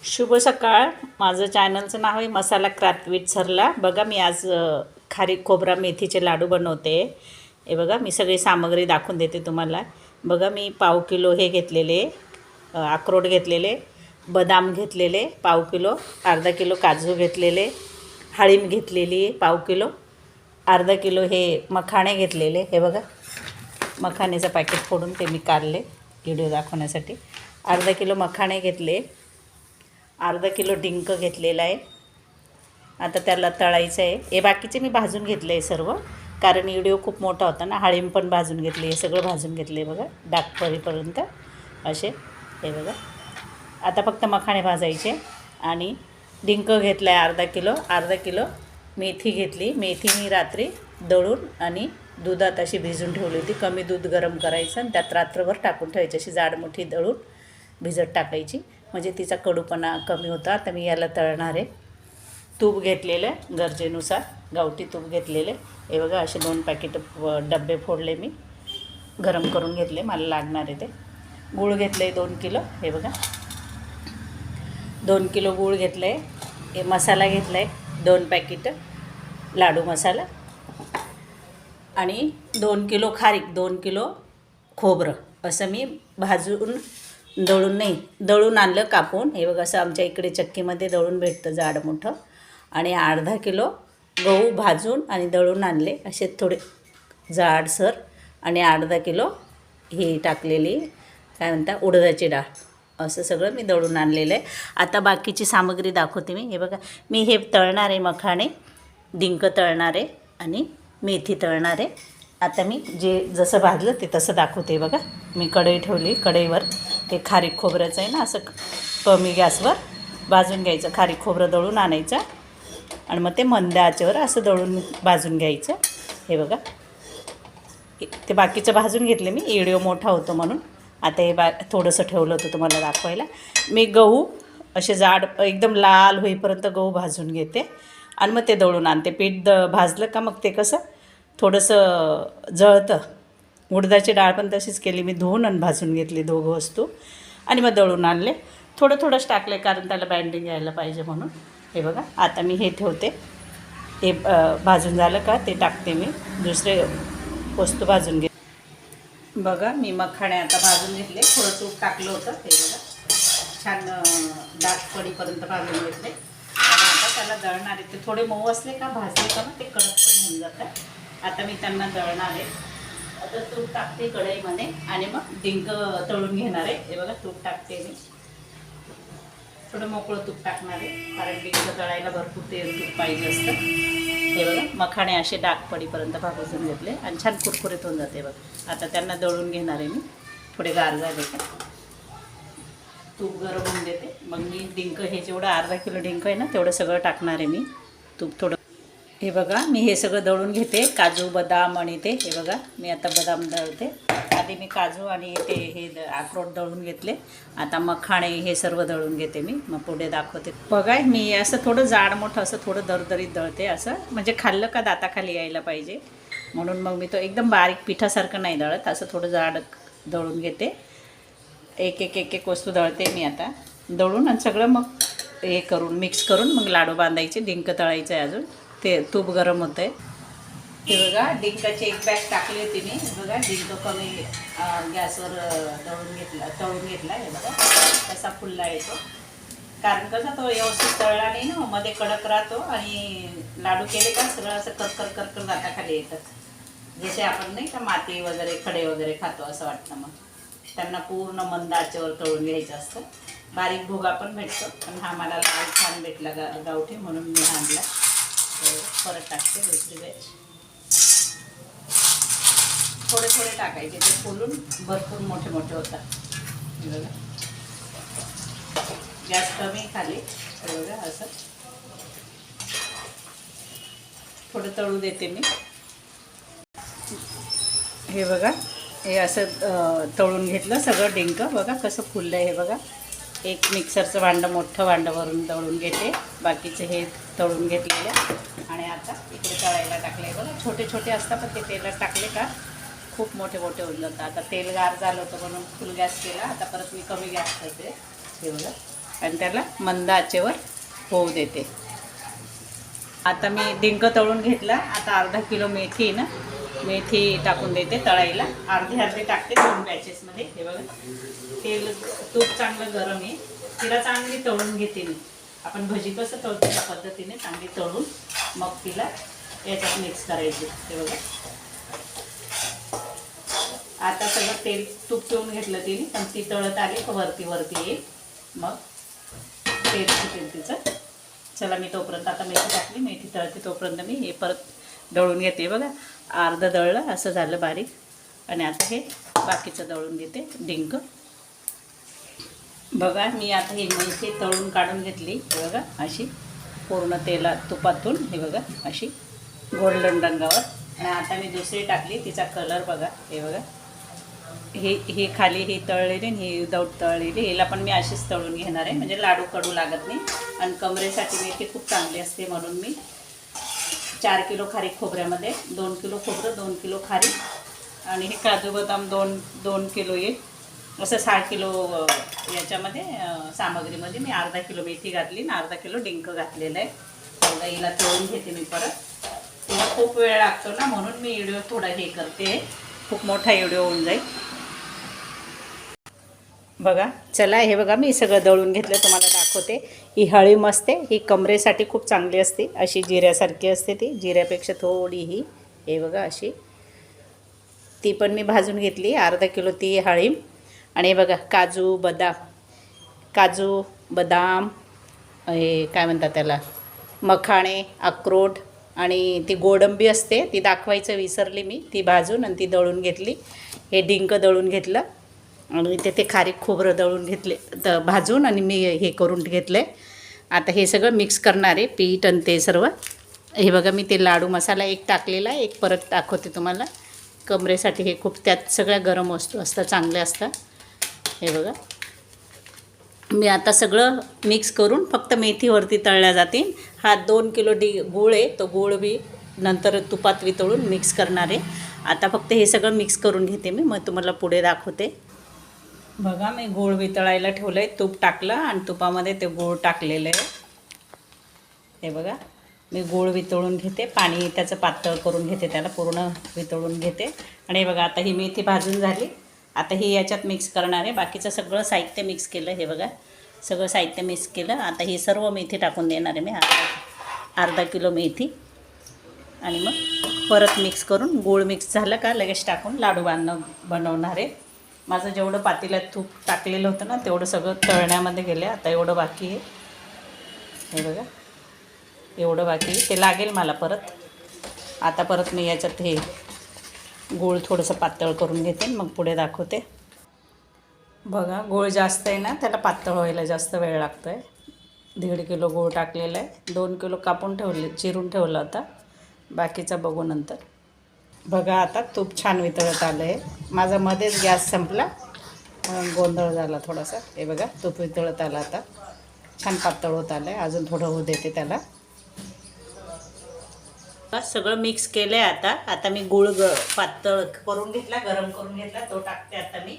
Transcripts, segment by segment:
शुभ सकाळ. माझं चॅनलचं नाव आहे मसाला क्राफ्ट विथ सरला. बघा मी आज खारीक खोबरा मेथीचे लाडू बनवते. हे बघा मी सगळी सामग्री दाखवून देते तुम्हाला. बघा मी पाव किलो हे घेतलेले, अक्रोड घेतलेले, बदाम घेतलेले पाव किलो, अर्धा किलो काजू घेतलेले, डाळिंब घेतलेली पाव किलो, अर्धा किलो हे मखाणे घेतलेले. हे बघा मखाण्याचं पॅकेट फोडून ते मी काढले व्हिडिओ दाखवण्यासाठी. अर्धा किलो मखाणे घेतले, अर्धा किलो डिंक घेतलेला आहे. आता त्याला तळायचं आहे. हे बाकीचे मी भाजून घेतले आहे सर्व, कारण व्हिडिओ खूप मोठा होता ना. डाळिंब पण भाजून घेतले, हे सगळं भाजून घेतले बघा डागपर्यंत असे. हे बघा आता फक्त मखाणे भाजायचे. आणि डिंक घेतला आहे अर्धा किलो. मेथी घेतली. मेथी मी रात्री दळून आणि दुधात अशी भिजून ठेवली होती. कमी दूध गरम करायचं आणि त्यात रात्रभर टाकून ठेवायची. अशी जाड मोठी दळून भिजत टाकायची, म्हणजे तिचा कडूपणा कमी होता. आता मी याला तळणार आहे. तूप घेतलेलं गरजेनुसार, गावठी तूप घेतलेले. हे बघा असे 2 पॅकेट डबे फोडले मी, गरम करून घेतले, मला लागणार आहे ते. गूळ घेतलं आहे 2 किलो. हे बघा 2 किलो गूळ घेतलं आहे. हे मसाला घेतला आहे 2 पॅकेट लाडू मसाला, आणि 2 किलो खारीक, 2 किलो खोबरं असं मी भाजून दळून आणलं कापून. हे बघा असं आमच्या इकडे चक्कीमध्ये दळून भेटतं जाड मोठं. आणि अर्धा किलो गहू भाजून आणि दळून आणले असे थोडे जाडसर. आणि अर्धा किलो ही टाकलेली काय म्हणता उडदाची डाळ, असं सगळं मी दळून आणलेलं आहे. आता बाकीची सामग्री दाखवते मी. हे बघा मी हे तळणार आहे, मखाणे डिंक तळणार आहे आणि मेथी तळणार आहे. आता मी जसं भाजलं ते तसं दाखवते. बघा मी कढई ठेवली, कढईवर ते खारीक खोबऱ्याचं आहे ना, असं कमी गॅसवर भाजून घ्यायचं. खारीक खोबरं दळून आणायचं आणि मग ते मंद आचेवर असं दळून भाजून घ्यायचं. हे बघा ते बाकीचं भाजून घेतले मी, व्हिडिओ मोठा होतो म्हणून. आता हे थोडंसं ठेवलं होतं तुम्हाला दाखवायला. मी गहू असे जाड एकदम लाल होईपर्यंत गहू भाजून घेते आणि मग ते दळून आणते. पीठ भाजलं का मग ते कसं थोडंसं जळतं. उडदाची डाळ पण तशीच केली मी, धुवून आणि भाजून घेतली दोघं वस्तू आणि मग दळून आणले. थोडंच टाकले कारण त्याला बाइंडिंग यायला पाहिजे म्हणून. हे बघा आता मी हे ठेवते. हे भाजून झालं का ते टाकते मी, दुसरे वस्तू भाजून घे. बघा मी मखाणे आता भाजून घेतले, थोडं तूप टाकलं होतं. हे बघा छान डाग पडीपर्यंत भाजून घेतले. आणि आता त्याला दळणार आहे. ते थोडे मऊ असले का भाजले का मग ते कडक पण होऊन जातात. आता मी त्यांना दळणार आहे. आता तूप टाकते कढईमध्ये आणि मग डिंक तळून घेणार आहे. हे बघा तूप टाकते मी, थोडं मोकळं तूप टाकणार आहे कारण डिंक तळायला भरपूर तेल तूप पाहिजे असतं. हे बघा मखाणे असे डाग पडीपर्यंत भाजून घेतले आणि छान कुरकुरीत होऊन जाते. बघा आता त्यांना दळून घेणार आहे मी. थोडे गार झाले का तूप गरम होऊन देते. मग मी डिंक हे जेवढं अर्धा किलो डिंक आहे ना तेवढं सगळं टाकणार आहे मी. तूप थोडं. हे बघा मी हे सगळं दळून घेते, काजू बदाम आणि ते. हे बघा मी आता बदाम दळते. आधी मी काजू आणि ते हे अक्रोड दळून घेतले. आता मखाणे हे सर्व दळून घेते मी, मग पुढे दाखवते. बघा मी असं थोडं जाड मोठं असं थोडं दरदरीत दळते, असं म्हणजे खाल्लं का दाताखाली यायला पाहिजे म्हणून. मग मी तो एकदम बारीक पिठासारखं नाही दळत, असं थोडं जाड दळून घेते. एक वस्तू दळते मी आता दळून आणि सगळं मग हे करून मिक्स करून मग लाडू बांधायचे. डिंक तळायचं आहे अजून, ते तूप गरम होतं आहे. हे बघा डिंकाची एक बॅग टाकली होती मी. बघा डिंक कमी गॅसवर तळून घेतला. हे बघा कसा फुलला येतो, कारण कसा तो व्यवस्थित तळला नाही ना, मध्ये कडक राहतो. आणि लाडू केले का सगळं असं कर दाताखाली येतात, जसे आपण नाही का माती वगैरे खडे वगैरे खातो असं वाटतं. मग त्यांना पूर्ण मंद आचेवर तळून घ्यायचं असतं. बारीक भोगा पण भेटतो, पण हा मला लाल छान भेटला गावठी म्हणून मी आणला. परत टाकते दुसरी बॅच. थोडे टाकायचे, ते फुलून भरपूर मोठे होतात. बघा गॅस कमी खाली. बघा असं थोडं तळू देते मी. हे बघा हे असं तळून घेतलं सगळं डिंक. बघा कसं फुललं आहे. हे बघा एक मिक्सरचं भांडं, मोठं भांडं भरून तळून घेते. बाकीचे हे तळून घेतलेले आणि आता इकडे तळायला टाकले. बघा छोटे असतात, पण ते तेलात टाकले का खूप मोठे होऊन जातात. आता तेल गार झालं होतं म्हणून फुल गॅस केला. आता परत मी कमी गॅस करते. हे बघा आणि त्याला मंद आचेवर होऊ देते. आता मी डिंक तळून घेतला. आता अर्धा किलो मेथी आहे ना, मेथी टाकून देते तळायला. अर्धे अर्धे टाकते 2 बॅचेसमध्ये. हे बघा, तेल तूप चांगलं गरम आहे. तिला चांगली तळून घेते मी. आपण भजी कसं तळतो त्या पद्धतीने चांगली तळून मग तिला याच्यात मिक्स करायची. हे बघा, आता सगळं तेल तूप पिऊन घेतलं तिने, पण ती तळत आली तर वरती येईल, मग तेल सुटेल तिचं. चला, मी तोपर्यंत आता मेथी टाकली. मेथी तळते तोपर्यंत मी हे परत दळून घेते. बघा, अर्धं दळलं असं झालं बारीक. आणि आता हे बाकीचं दळून घेते डिंक. बघा, मी आता ही मेथी तळून काढून घेतली. हे बघा, अशी पूर्ण तुपातून. हे बघा, अशी गोल्डन रंगावर. आणि आता मी दुसरी टाकली. तिचा कलर बघा. हे बघा, ही खाली ही तळलेली आणि ही विदाऊट तळलेली. हिला पण मी अशीच तळून घेणार आहे, म्हणजे लाडू कडू लागत नाही. आणि कमरेसाठी मेथी खूप चांगली असते, म्हणून मी 4 किलो खारीक खोबऱ्यामध्ये 2 किलो खोबरं, 2 किलो खारीक आणि हे काजू बदाम 2 किलो येईल. असं 6 किलो याच्यामध्ये सामग्रीमध्ये मी अर्धा किलो मेथी घातली आणि अर्धा किलो डिंक घातलेलं आहे. समजा हिला तळून घेते मी परत. तिला खूप वेळ लागतो ना, म्हणून मी व्हिडिओ थोडा हे करते. खूप मोठा व्हिडिओ होऊन जाईल. बघा, चला, हे बघा, मी सगळं दळून घेतलं, तुम्हाला दाखवते. ही हळीम असते, ही कमरेसाठी खूप चांगली असते. अशी जिऱ्यासारखी असते, ती जिऱ्यापेक्षा थोडी ही. हे बघा, अशी ती पण मी भाजून घेतली. अर्धा किलो ती हळीम. आणि हे बघा, काजू बदाम, हे काय म्हणतात त्याला, मखाणे, अक्रोड आणि ती गोडंबी असते, ती दाखवायचं विसरली मी. ती भाजून आणि ती दळून घेतली. हे डिंक दळून घेतलं आणि ते खारीक खोबरं दळून घेतले भाजून, आणि मी हे करून घेतले. आता हे सगळं मिक्स करणार आहे, पीठ आणि ते सर्व. हे बघा, मी ते लाडू मसाला एक टाकलेला आहे, एक परत दाखवते तुम्हाला. कमरेसाठी हे खूप, त्यात सगळ्या गरम वस्तू असतात, चांगल्या असतात. हे बघा, मी आता सगळं मिक्स करून फक्त मेथीवरती तळल्या जातील. हा 2 किलो गूळ आहे, तो गूळ बी नंतर तुपात वितळून मिक्स करणार आहे. आता फक्त हे सगळं मिक्स करून घेते मी, मग तुम्हाला पुढे दाखवते. बघा, मी गूळ वितळायला ठेवलं आहे. तूप टाकलं आणि तुपामध्ये ते गूळ टाकलेलं आहे. हे बघा, मी गूळ वितळून घेते. पाणी त्याचं पातळ करून घेते, त्याला पूर्ण वितळून घेते. आणि हे बघा, आता ही मेथी भाजून झाली. आता ही याच्यात मिक्स करणार आहे. बाकीचं सगळं साहित्य मिक्स केलं. हे बघा, सगळं साहित्य मिक्स केलं. आता ही सर्व मेथी टाकून देणार आहे मी, अर्धा किलो मेथी. आणि मग परत मिक्स करून, गूळ मिक्स झालं का लगेच टाकून लाडू बनवणार आहे. माझं जेवढं पातेल्यात तूप टाकलेलं होतं ना, तेवढं सगळं तळण्यामध्ये गेलं. आता एवढं बाकी आहे. हे बघा, एवढं बाकी आहे. ते लागेल मला परत. आता परत मी याच्यात हे गूळ थोडंसं पातळ करून घेते, मग पुढे दाखवते. बघा, गूळ जास्त आहे ना, त्याला पातळ व्हायला जास्त वेळ लागतो आहे. 1.5 किलो गूळ टाकलेला आहे. 2 किलो कापून चिरून ठेवलं होता. बाकीचा बघू नंतर. बघा, आता तूप छान वितळत आलं आहे. माझा मध्येच गॅस संपला, गोंधळ झाला थोडासा. हे बघा, तूप वितळत आलं. आता छान पातळ होत आलं आहे. अजून थोडं होऊ देते त्याला. सगळं मिक्स केलं आहे. आता मी गूळ पातळ करून घेतला, गरम करून घेतला, तो टाकते आता मी.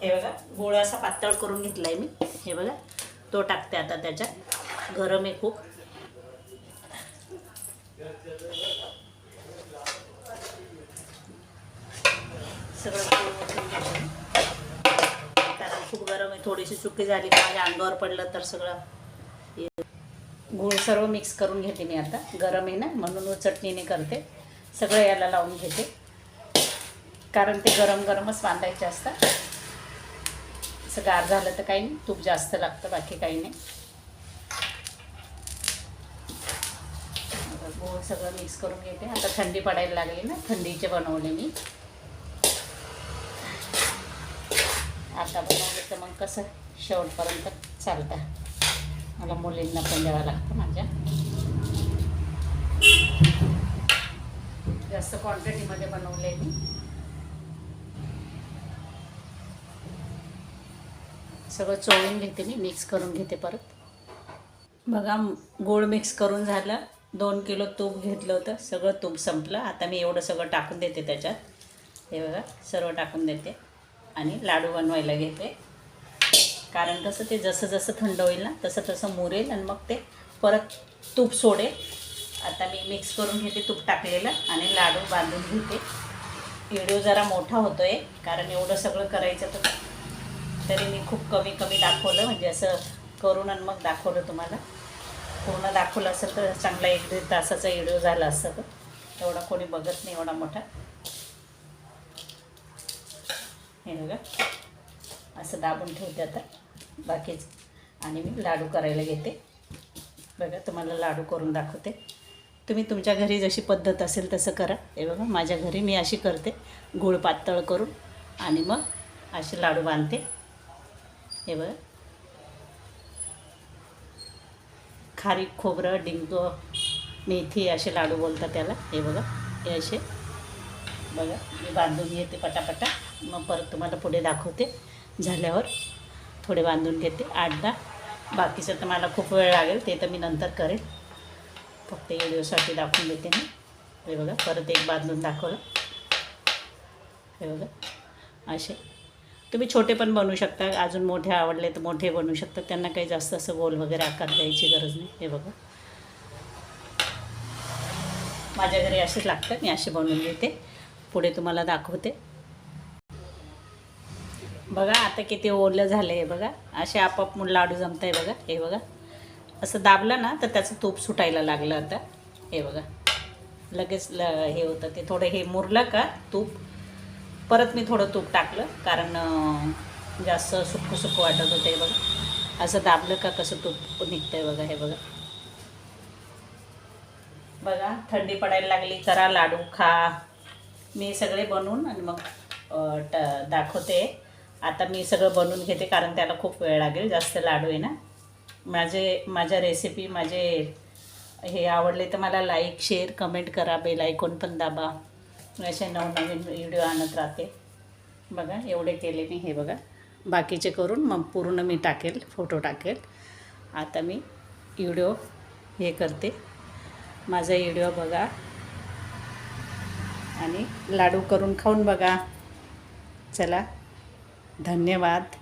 हे बघा, गूळ असा पातळ करून घेतला आहे मी. हे बघा, तो टाकते आता त्याच्यात. गरम आहे खूप. सगळं कारण खूप गरम आहे. थोडीशी चुकी झाली की माझ्या अंगावर पडलं तर सगळं. गूळ सर्व मिक्स करून घेते मी आता. गरम आहे ना, म्हणून चटणीने करते. सगळं याला लावून घेते, कारण ते गरम गरमच बांधायचे असतात. असं गार झालं तर काही नाही, तूप जास्त लागतं, बाकी काही नाही. गूळ सगळं मिक्स करून घेते. आता थंडी पडायला लागली ना, थंडीचे बनवले मी. आता बनवलं तर मग कसं शेवटपर्यंत चालतं. मला मुलींना पण द्यावं लागतं माझ्या. जास्त क्वांटिटीमध्ये बनवले मी. सगळं चोळून घेते मी, मिक्स करून घेते परत. बघा, गूळ मिक्स करून झालं. 2 किलो तूप घेतलं होतं, सगळं तूप संपलं. आता मी एवढं सगळं टाकून देते त्याच्यात. हे बघा, सर्व टाकून देते आणि लाडू बनवायला घेते. कारण कसं ते जसं जसं थंड होईल ना तसं तसं मुरेल आणि मग ते परत तूप सोडेल. आता मी मिक्स करून घेते तूप टाकलेलं आणि लाडू बांधून घेते. व्हिडिओ जरा मोठा होतो आहे कारण एवढं सगळं करायचं तर तरी मी खूप कमी कमी दाखवलं, म्हणजे असं करून आणि मग दाखवलं तुम्हाला. पूर्ण दाखवलं असेल तर चांगला 1-1.5 तासाचा व्हिडिओ झाला असता, तर एवढा कोणी बघत नाही एवढा मोठा. हे बघा असं दाबून ठेवते आता बाकीच, आणि मी लाडू करायला घेते. बघा तुम्हाला लाडू करून दाखवते. तुम्ही तुमच्या घरी जशी पद्धत असेल तसं करा. हे बघा माझ्या घरी मी अशी करते, गूळ पातळ करून आणि मग असे लाडू बांधते. हे बघा खारीक, खोबरं, डिंक, मेथी असे लाडू बोलतात त्याला. हे बघा हे असे बघा मी बांधून घेते पटापटा, मग परत तुम्हाला पुढे दाखवते. झाल्यावर थोडे बांधून घेते 8-10. बाकीचं तर मला खूप वेळ लागेल, ते तर मी नंतर करेल. फक्त व्हिडिओसाठी दाखवून देते मी. हे बघा परत एक बांधून दाखवलं. हे बघा असे तुम्ही छोटे पण बनवू शकता, अजून मोठे आवडले तर मोठे बनवू शकता. त्यांना काही जास्त असं गोल वगैरे आकार द्यायची गरज नाही. हे बघा माझ्या घरी असेच लागतं, मी असे बनवून घेते. पुढे तुम्हाला दाखवते. बघा आता किती ओलं झालं आहे बघा. असे आपोआप लाडू जमत आहे बघा. हे बघा असं दाबलं ना तर त्याचं तूप सुटायला लागलं आता. हे बघा लगेच हे होतं ते. थोडं हे मुरलं का तूप, परत मी थोडं तूप टाकलं कारण जास्त सुक्कं सुक्कं वाटत होतं. हे बघा असं दाबलं का कसं तूप निघतं आहे बघा. हे बघा बघा थंडी पडायला लागली, करा लाडू, खा. मी सगळे बनवून आणि मग दाखवते. आता मी सगळं बनवून घेते कारण त्याला खूप वेळ लागेल, जास्त लाडू आहे ना. माझ्या रेसिपी हे आवडले तर मला लाईक, शेअर, कमेंट करा. बेल आयकॉन पण दाबा. असे नवनवीन व्हिडिओ आणत राहते. बघा एवढे केले मी. हे बघा बाकीचे करून मग पूर्ण मी टाकेल, फोटो टाकेल. आता मी व्हिडिओ हे करते. माझा व्हिडिओ बघा आणि लाडू करून खाऊन बघा. चला धन्यवाद.